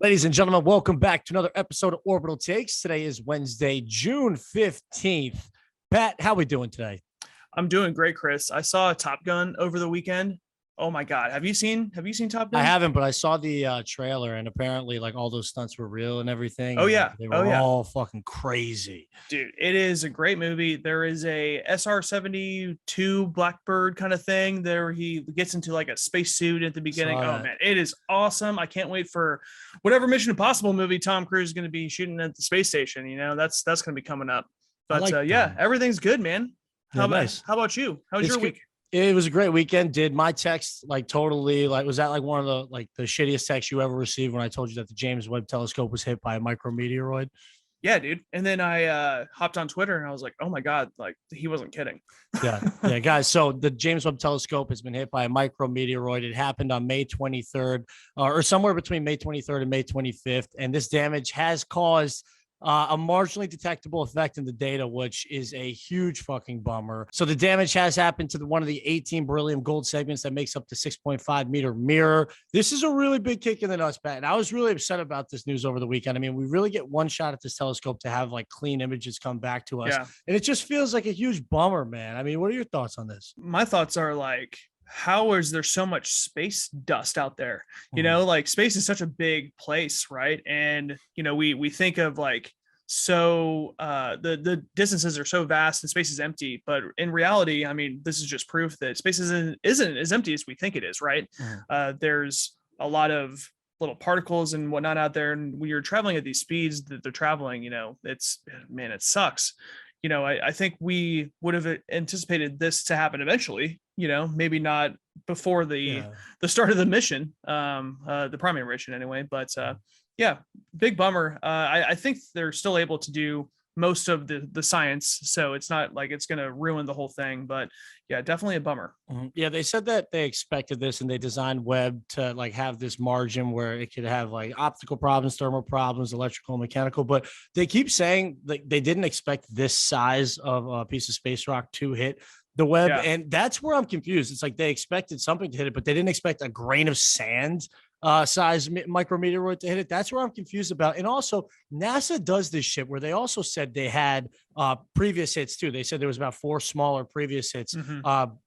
Ladies and gentlemen, welcome back to another episode of Orbital Takes. Today is Wednesday, June 15th. Pat, how we doing today? I'm doing great, Chris. I saw Top Gun over the weekend. Oh my God. Have you seen Top I Gun? haven't, but I saw the trailer, and apparently, like, all those stunts were real and everything, Oh and like yeah. they Oh were yeah. all fucking crazy. Dude, it is a great movie. There is a SR-72 Blackbird kind of thing there. He gets into like a spacesuit at the beginning. Saw Oh that. man, it is awesome. I can't wait for whatever Mission Impossible movie Tom Cruise is going to be shooting at the space station. That's going to be coming up. I But like yeah, everything's good, man. Yeah, nice. How about you? How was It's your good. week? It was a great weekend. Did my text like totally like was that like one of the shittiest texts you ever received when I told you that the James Webb Telescope was hit by a micrometeoroid? Yeah, dude. And then I hopped on Twitter and I was like, oh my God, like he wasn't kidding. Yeah, guys. So the James Webb Telescope has been hit by a micrometeoroid. It happened on May 23rd, or somewhere between May 23rd and May 25th, and this damage has caused a marginally detectable effect in the data, which is a huge fucking bummer. So the damage has happened to one of the 18 beryllium gold segments that makes up the 6.5-meter mirror. This is a really big kick in the nuts, Pat. And I was really upset about this news over the weekend. I mean, we really get one shot at this telescope to have like clean images come back to us. Yeah. And it just feels like a huge bummer, man. I mean, what are your thoughts on this? My thoughts are like, how is there so much space dust out there? Like space is such a big place, right? And we think of like, so the distances are so vast and space is empty, but in reality, I mean, this is just proof that space isn't as empty as we think it is, right? There's a lot of little particles and whatnot out there, and when you're traveling at these speeds that they're traveling, it sucks. I think we would have anticipated this to happen eventually, maybe not before the start of the mission, the primary mission anyway, but yeah, big bummer. I think they're still able to do most of the science, so it's not like it's going to ruin the whole thing, but yeah, definitely a bummer. Yeah, they said that they expected this and they designed Webb to like have this margin where it could have like optical problems, thermal problems, electrical, and mechanical. But they keep saying like they didn't expect this size of a piece of space rock to hit the Webb. Yeah. And that's where I'm confused. It's like they expected something to hit it, but they didn't expect a grain of sand size micrometeoroid to hit it. That's where I'm confused about. And also, NASA does this shit where they also said they had previous hits too. They said there was about 4 smaller previous hits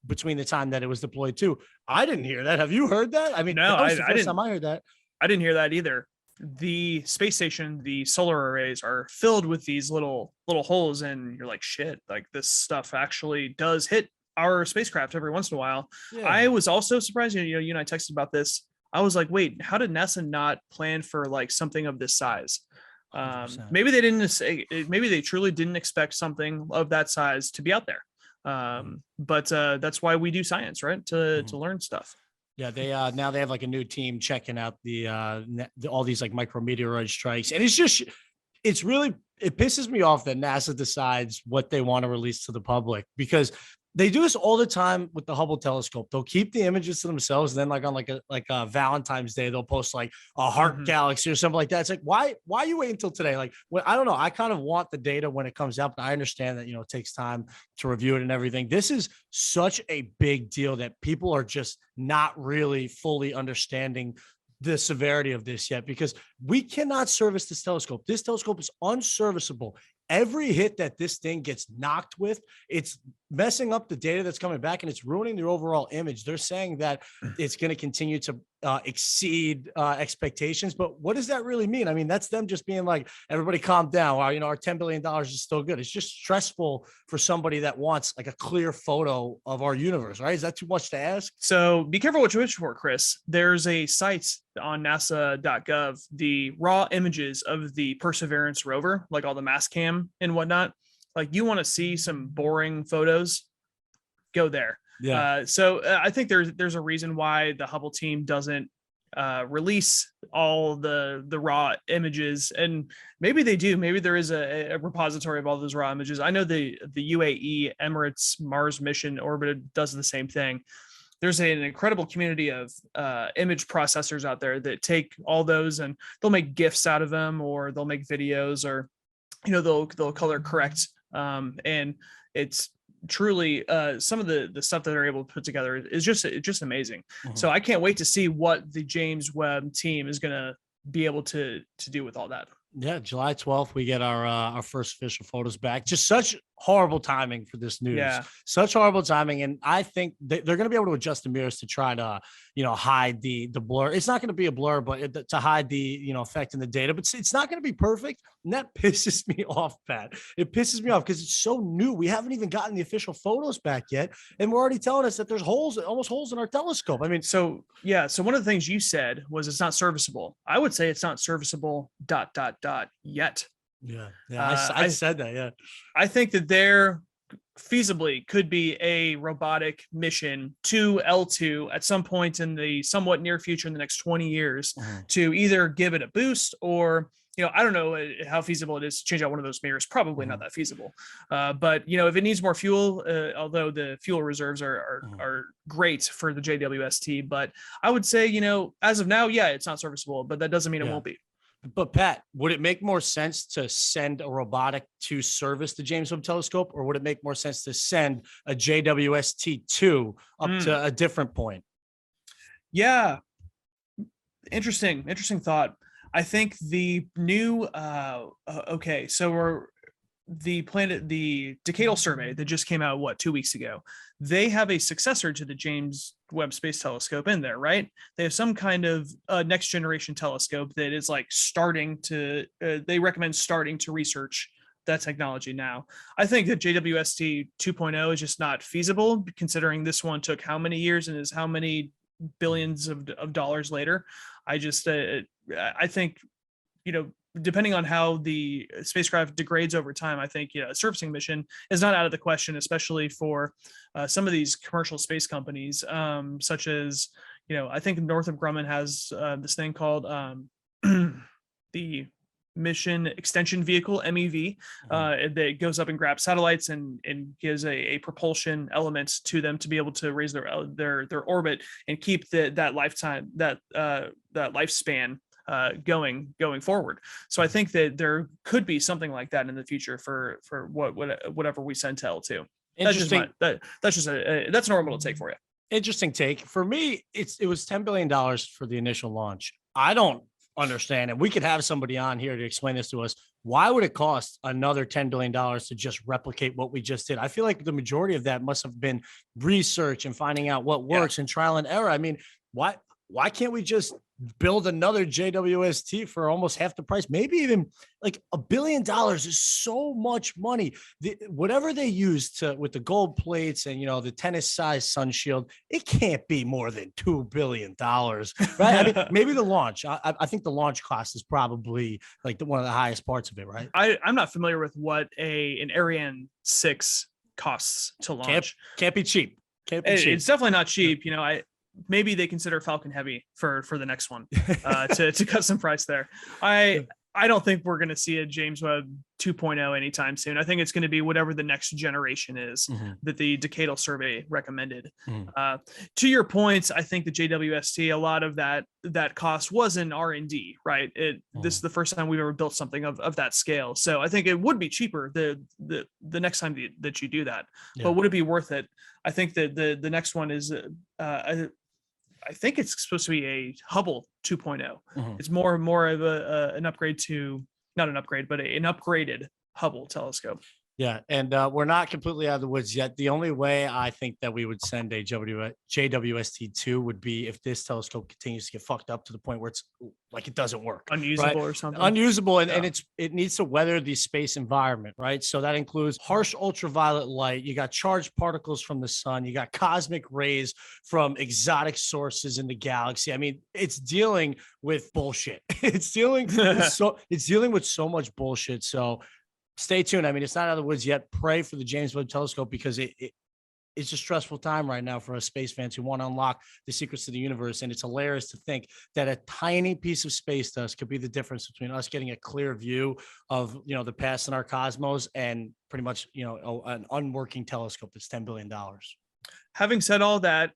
between the time that it was deployed too. I didn't hear that. Have you heard that? I mean, No, that was the I first didn't. time I heard that. I didn't hear that either. The space station, the solar arrays are filled with these little holes, and you're like, shit, like this stuff actually does hit our spacecraft every once in a while. Yeah. I was also surprised, you and I texted about this. I was like, wait, how did NASA not plan for like something of this size? 100%. Maybe they didn't say, maybe they truly didn't expect something of that size to be out there. But that's why we do science, right? To learn stuff. Yeah, they now they have like a new team checking out the all these like micrometeoroid strikes, and it pisses me off that NASA decides what they want to release to the public, because they do this all the time with the Hubble telescope. They'll keep the images to themselves, and then like on like a Valentine's Day, they'll post like a heart galaxy or something like that. It's like, why you wait until today? Like, I don't know. I kind of want the data when it comes out, but I understand that, it takes time to review it and everything. This is such a big deal that people are just not really fully understanding the severity of this yet, because we cannot service this telescope. This telescope is unserviceable. Every hit that this thing gets knocked with, it's messing up the data that's coming back, and it's ruining the overall image. They're saying that it's going to continue to exceed expectations, but what does that really mean? I mean, that's them just being like, everybody calm down. Our $10 billion is still good. It's just stressful for somebody that wants like a clear photo of our universe, right? Is that too much to ask? So be careful what you wish for, Chris. There's a site on nasa.gov, the raw images of the Perseverance rover, like all the mass cam and whatnot. Like, you want to see some boring photos, go there. Yeah. So I think there's a reason why the Hubble team doesn't release all the raw images, and maybe they do. Maybe there is a repository of all those raw images. I know the UAE Emirates Mars mission orbiter does the same thing. There's an incredible community of image processors out there that take all those and they'll make GIFs out of them, or they'll make videos, or they'll color correct. And it's truly some of the stuff that they're able to put together is just amazing. So I can't wait to see what the James Webb team is going to be able to do with all that. Yeah, July 12th, we get our first official photos back. Just such horrible timing for this news. Yeah. Such horrible timing. And I think they're going to be able to adjust the mirrors to try to, hide the blur. It's not going to be a blur, but to hide the, effect in the data. But it's not going to be perfect. And that pisses me off, Pat. It pisses me off because it's so new. We haven't even gotten the official photos back yet. And we're already telling us that there's almost holes in our telescope. I mean, so one of the things you said was it's not serviceable. I would say it's not serviceable ... yet. Yeah. I said that. Yeah. I think that there feasibly could be a robotic mission to L2 at some point in the somewhat near future in the next 20 years to either give it a boost or, I don't know how feasible it is to change out one of those mirrors. Probably not that feasible. But, if it needs more fuel, although the fuel reserves are great for the JWST, but I would say, as of now, yeah, it's not serviceable, but that doesn't mean it won't be. But Pat, would it make more sense to send a robotic to service the James Webb Telescope, or would it make more sense to send a JWST-2 up to a different point? Yeah. Interesting thought. I think the new, the decadal survey that just came out 2 weeks ago, they have a successor to the James Webb Space Telescope in there, right? They have some kind of next generation telescope that is like they recommend starting to research that technology now. I think that JWST 2.0 is just not feasible, considering this one took how many years and is how many billions of dollars later. I think, depending on how the spacecraft degrades over time, I think a surfacing mission is not out of the question, especially for some of these commercial space companies, such as, I think Northrop Grumman has this thing called the Mission Extension Vehicle, MEV, that goes up and grabs satellites and gives a propulsion element to them to be able to raise their orbit and keep that lifespan going forward. So I think that there could be something like that in the future for whatever we send to L2. Interesting. That's normal to take for you. Interesting take. For me, it was $10 billion for the initial launch. I don't understand, and we could have somebody on here to explain this to us. Why would it cost another $10 billion to just replicate what we just did? I feel like the majority of that must have been research and finding out what works and trial and error. I mean, why can't we just build another JWST for almost half the price? Maybe even like $1 billion is so much money. Whatever they use with the gold plates and, the tennis size sun shield, it can't be more than $2 billion, right? I mean, maybe the launch. I think the launch cost is probably like one of the highest parts of it, right? I'm not familiar with what an Ariane 6 costs to launch. Can't be cheap. It's definitely not cheap. Maybe they consider Falcon Heavy for the next one to cut some price there. I don't think we're going to see a James Webb 2.0 anytime soon. I think it's going to be whatever the next generation is that the decadal survey recommended. To your points, I think the JWST, a lot of that cost was in R&D, right? This is the first time we've ever built something of that scale. So I think it would be cheaper the next time that you do that. But would it be worth it? I think that the next one is I think it's supposed to be a Hubble 2.0. It's more of an upgrade not an upgrade, but an upgraded Hubble telescope. Yeah. And we're not completely out of the woods yet. The only way I think that we would send a JWST-2 would be if this telescope continues to get fucked up to the point where it's like it doesn't work. Unusable, right? Or something. Unusable. And it needs to weather the space environment, right? So that includes harsh ultraviolet light. You got charged particles from the sun. You got cosmic rays from exotic sources in the galaxy. I mean, it's dealing with bullshit. It's dealing with so much bullshit. So stay tuned. I mean, it's not out of the woods yet. Pray for the James Webb Telescope because it's a stressful time right now for us space fans who want to unlock the secrets of the universe. And it's hilarious to think that a tiny piece of space dust could be the difference between us getting a clear view of, the past in our cosmos and pretty much, an unworking telescope that's $10 billion. Having said all that,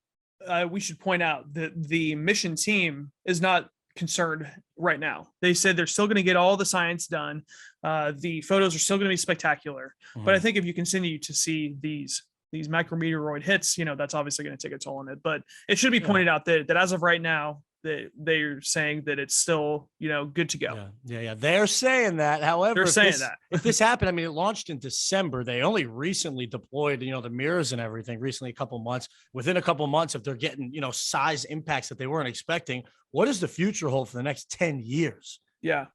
we should point out that the mission team is not concerned right now. They said they're still going to get all the science done. The photos are still going to be spectacular. But I think if you continue to see these micrometeoroid hits, that's obviously going to take a toll on it. But it should be pointed out that as of right now, they're saying that it's still, good to go. Yeah. They're saying that. However, They're saying that if this happened, I mean, it launched in December. They only recently deployed, the mirrors and everything recently, a couple months. Within a couple months, if they're getting, size impacts that they weren't expecting, what does the future hold for the next 10 years? Yeah.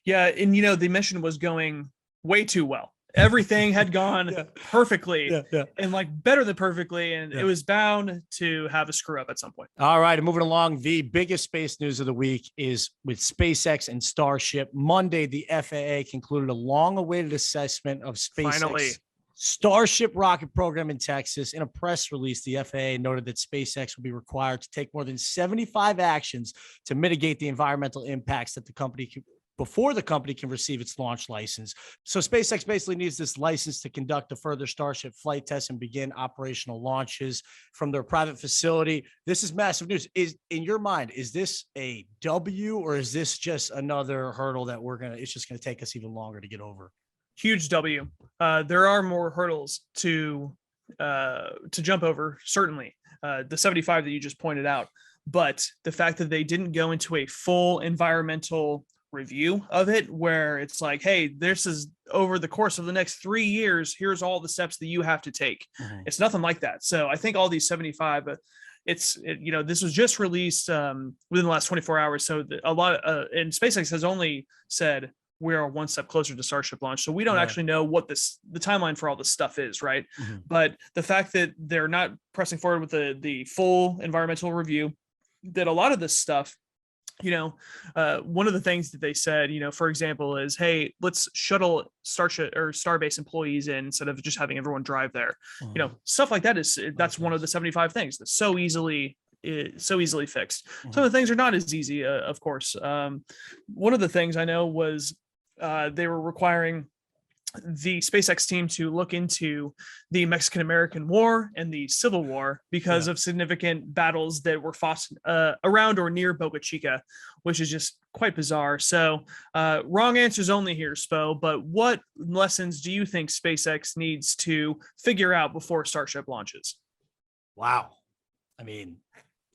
And the mission was going way too well. Everything had gone perfectly and like better than perfectly. And it was bound to have a screw up at some point. All right. And moving along, the biggest space news of the week is with SpaceX and Starship. Monday, the FAA concluded a long-awaited assessment of SpaceX Starship rocket program in Texas. In a press release, the FAA noted that SpaceX will be required to take more than 75 actions to mitigate the environmental impacts that the company before the company can receive its launch license. So SpaceX basically needs this license to conduct a further Starship flight test and begin operational launches from their private facility. This is massive news. Is, in your mind, is this a W, or is this just another hurdle that it's just going to take us even longer to get over? Huge W. There are more hurdles to jump over, certainly. The 75 that you just pointed out, but the fact that they didn't go into a full environmental review of it, where it's like, hey, this is over the course of the next 3 years, here's all the steps that you have to take. It's nothing like that. So I think all these 75, this was just released within the last 24 hours. So a lot and SpaceX has only said we're one step closer to Starship launch. So we don't actually know what the timeline for all this stuff is, right? But the fact that they're not pressing forward with the full environmental review, that a lot of this stuff, one of the things that they said, for example, is, hey, let's shuttle Starship or Starbase employees in instead of just having everyone drive there. Stuff like that that's one of the 75 things that's so easily fixed. Some of the things are not as easy, of course. One of the things I know was they were requiring the SpaceX team to look into the Mexican-American War and the Civil War because of significant battles that were fought around or near Boca Chica, which is just quite bizarre. So wrong answers only here, Spo, but what lessons do you think SpaceX needs to figure out before Starship launches? Wow. I mean,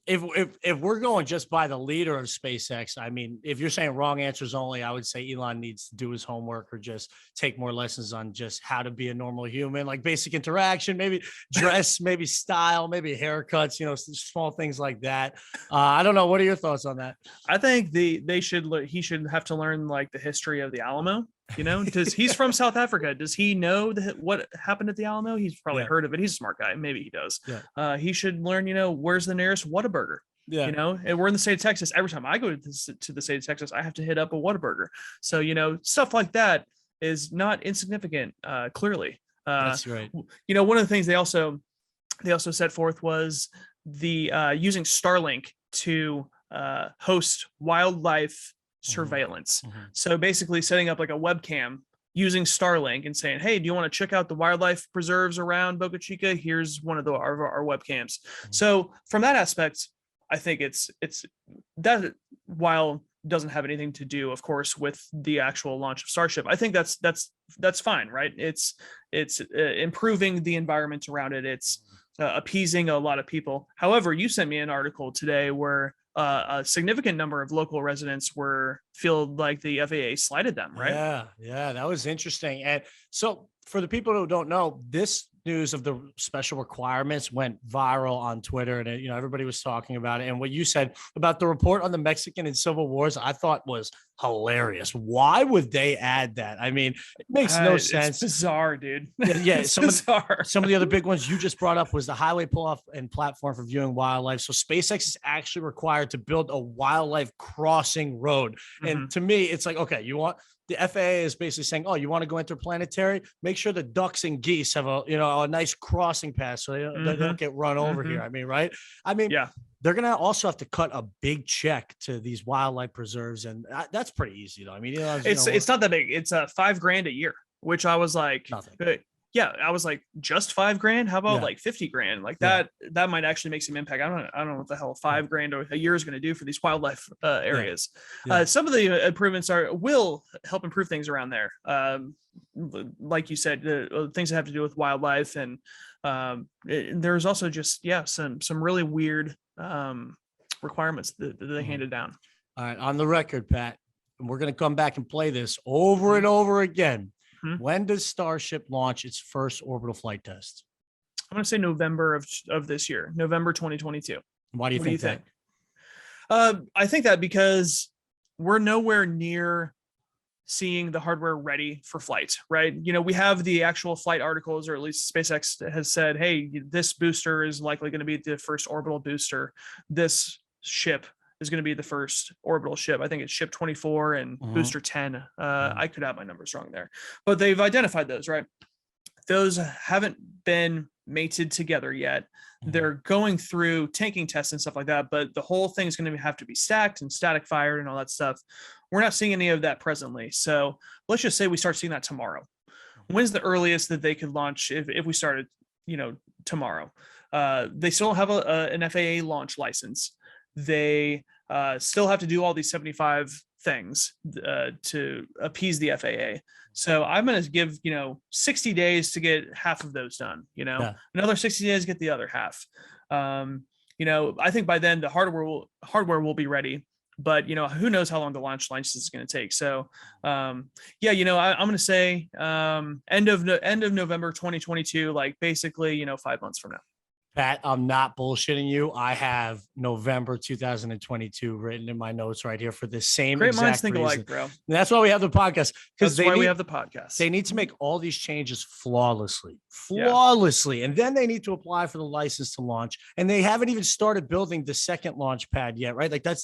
if we're going just by the leader of SpaceX, I mean, if you're saying wrong answers only, I would say Elon needs to do his homework or just take more lessons on just how to be a normal human, like basic interaction, maybe dress, maybe style, maybe haircuts, small things like that. I don't know. What are your thoughts on that? I think he should have to learn like the history of the Alamo. Does he's from South Africa? Does he know what happened at the Alamo? He's probably heard of it. He's a smart guy. Maybe he does. He should learn, where's the nearest Whataburger? And we're in the state of Texas. Every time I go to the state of Texas, I have to hit up a Whataburger. So, stuff like that is not insignificant, clearly. That's right. One of the things they also set forth was the using Starlink to host wildlife surveillance. So basically setting up like a webcam using Starlink and saying, hey, do you want to check out the wildlife preserves around Boca Chica? Here's one of our webcams. So from that aspect, I think it's that, while doesn't have anything to do, of course, with the actual launch of Starship, I think that's fine, right? It's improving the environment around it. It's appeasing a lot of people. However, you sent me an article today where a significant number of local residents feel like the FAA slighted them, right? Yeah, that was interesting. And so for the people who don't know, this news of the special requirements went viral on Twitter, and everybody was talking about it. And what you said about the report on the Mexican and Civil Wars, I thought was hilarious. Why would they add that? I mean, it makes no sense. It's bizarre, dude. Some of the other big ones you just brought up was the highway pull-off and platform for viewing wildlife. So SpaceX is actually required to build a wildlife crossing road. And to me, it's like, okay, the FAA is basically saying, oh, you want to go interplanetary? Make sure the ducks and geese have a nice crossing path so they don't get run over here. I mean, right? I mean, they're going to also have to cut a big check to these wildlife preserves. And that's pretty easy, though. I mean, it's not that big. It's $5,000 a year, which I was like, nothing. Yeah, I was like, just $5,000? How about like $50,000? Like that might actually make some impact. I don't know what the hell $5,000 a year is going to do for these wildlife areas. Some of the improvements will help improve things around there. Like you said, things that have to do with wildlife, and there's also just some really weird requirements that they handed down. All right, on the record, Pat, and we're going to come back and play this over and over again. When does Starship launch its first orbital flight test? I'm going to say November of this year, November 2022. Why do you think that? I think that because we're nowhere near seeing the hardware ready for flight, right? We have the actual flight articles, or at least SpaceX has said, hey, this booster is likely going to be the first orbital booster. This ship is going to be the first orbital ship. I think it's ship 24 and booster 10. I could have my numbers wrong there, but they've identified those, right? Those haven't been mated together yet. They're going through tanking tests and stuff like that, but the whole thing is going to have to be stacked and static fired and all that stuff. We're not seeing any of that presently. So let's just say we start seeing that tomorrow. When's the earliest that they could launch if we started, tomorrow? They still have an FAA launch license. They still have to do all these 75 things to appease the FAA. So I'm going to give, 60 days to get half of those done, another 60 days to get the other half. I think by then the hardware will be ready, but who knows how long the launch license is going to take. So I'm going to say end of November 2022, like basically, 5 months from now. Pat, I'm not bullshitting you. I have November 2022 written in my notes right here for the same Great exact minds think reason. alike, bro. And that's why we have the podcast. That's why we have the podcast. They need to make all these changes flawlessly. Yeah. And then they need to apply for the license to launch. And they haven't even started building the second launch pad yet, right? Like that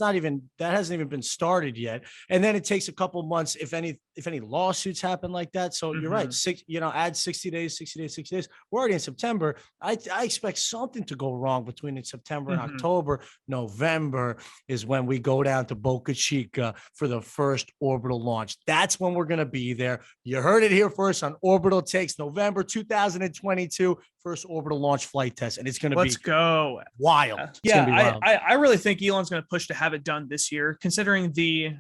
hasn't even been started yet. And then it takes a couple months, if any lawsuits happen like that. So you're right. Add 60 days. We're already in September. I expect something to go wrong between September and October. November is when we go down to Boca Chica for the first orbital launch. That's when we're going to be there. You heard it here first on Orbital Takes, November 2022, first orbital launch flight test. And it's going to be go wild. I really think Elon's going to push to have it done this year, considering his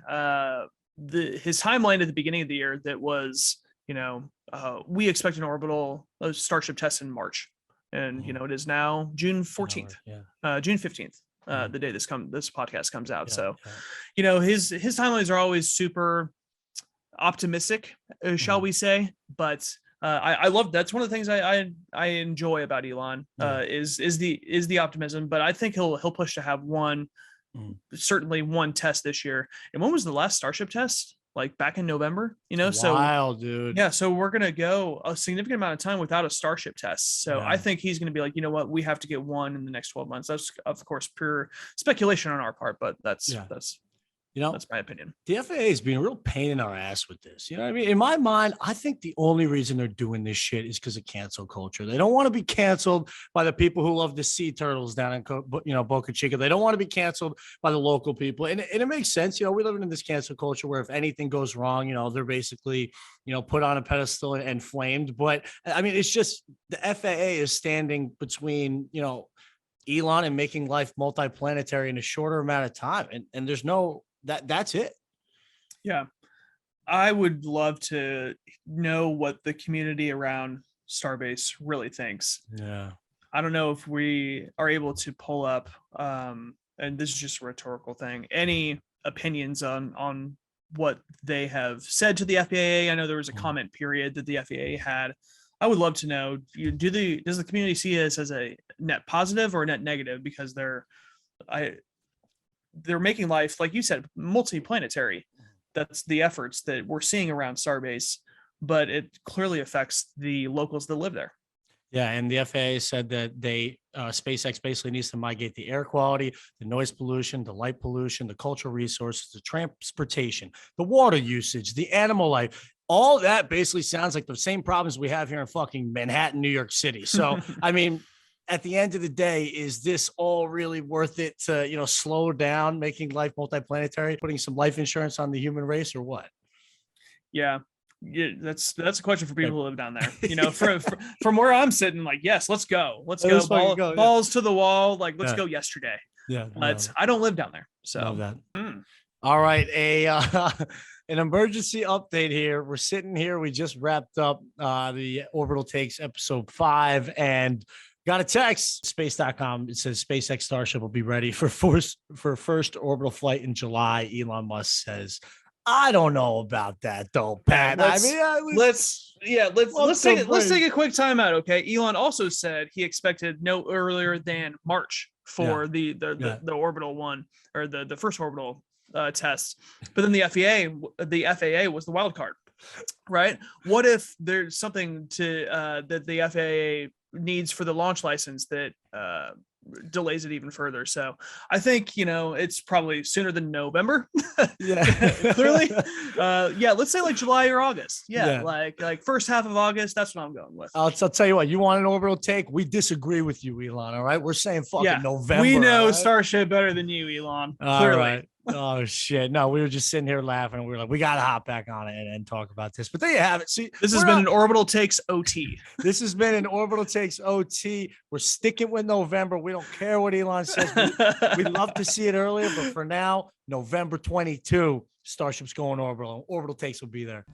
timeline at the beginning of the year that was, we expect an orbital Starship test in March. And it is now June 14th, June 15th, the day this podcast comes out. His timelines are always super optimistic, shall we say? But I love, that's one of the things I enjoy about Elon is the optimism. But I think he'll push to have certainly one test this year. And when was the last Starship test? Like back in November, Wild, dude. Yeah. So we're going to go a significant amount of time without a Starship test. So I think he's going to be like, you know what, we have to get one in the next 12 months. That's of course pure speculation on our part, but that's my opinion. The FAA is being a real pain in our ass with this. You know what I mean? In my mind, I think the only reason they're doing this shit is because of cancel culture. They don't want to be canceled by the people who love the sea turtles down in, Boca Chica. They don't want to be canceled by the local people. And it makes sense. We live in this cancel culture where if anything goes wrong, they're basically, put on a pedestal and flamed. But I mean, it's just the FAA is standing between, Elon and making life multiplanetary in a shorter amount of time. And there's no, that's it. Yeah. I would love to know what the community around Starbase really thinks. Yeah. I don't know if we are able to pull up, and this is just a rhetorical thing, any opinions on what they have said to the FAA. I know there was a comment period that the FAA had. I would love to know, does the community see this as a net positive or a net negative? Because they're making life, like you said, multiplanetary. That's the efforts that we're seeing around Starbase, but it clearly affects the locals that live there. Yeah, and the FAA said that SpaceX basically needs to mitigate the air quality, the noise pollution, the light pollution, the cultural resources, the transportation, the water usage, the animal life. All that basically sounds like the same problems we have here in fucking Manhattan, New York City. So, I mean, at the end of the day, is this all really worth it to, slow down making life multiplanetary, putting some life insurance on the human race, or what? Yeah, that's a question for people who live down there. From where I'm sitting, like, yes, let's go. Let's go. Balls to the wall. Like, let's go yesterday. Yeah. But I don't live down there. So love that. All right. An emergency update here. We're sitting here. We just wrapped up the Orbital Takes episode 5, and Got a text, space.com. It says SpaceX Starship will be ready for first orbital flight in July. Elon Musk says, I don't know about that though, Pat. Let's take a quick timeout. Okay. Elon also said he expected no earlier than March for the orbital one, or the first orbital test. But then the FAA was the wild card, right? What if there's something that the FAA needs for the launch license that delays it even further? So I think, it's probably sooner than November. Clearly. Let's say like July or August. Like first half of August. That's what I'm going with. I'll tell you what, you want an orbital take? We disagree with you, Elon. All right, we're saying fucking November. We know right? Starship better than you, Elon. All clearly. Right. Oh shit! No, we were just sitting here laughing. We were like, we gotta hop back on it and talk about this. But there you have it. See, this has been an Orbital Takes OT. This has been an Orbital Takes OT. We're sticking with November. We don't care what Elon says. We'd love to see it earlier, but for now, November 22, Starship's going orbital. Orbital Takes will be there.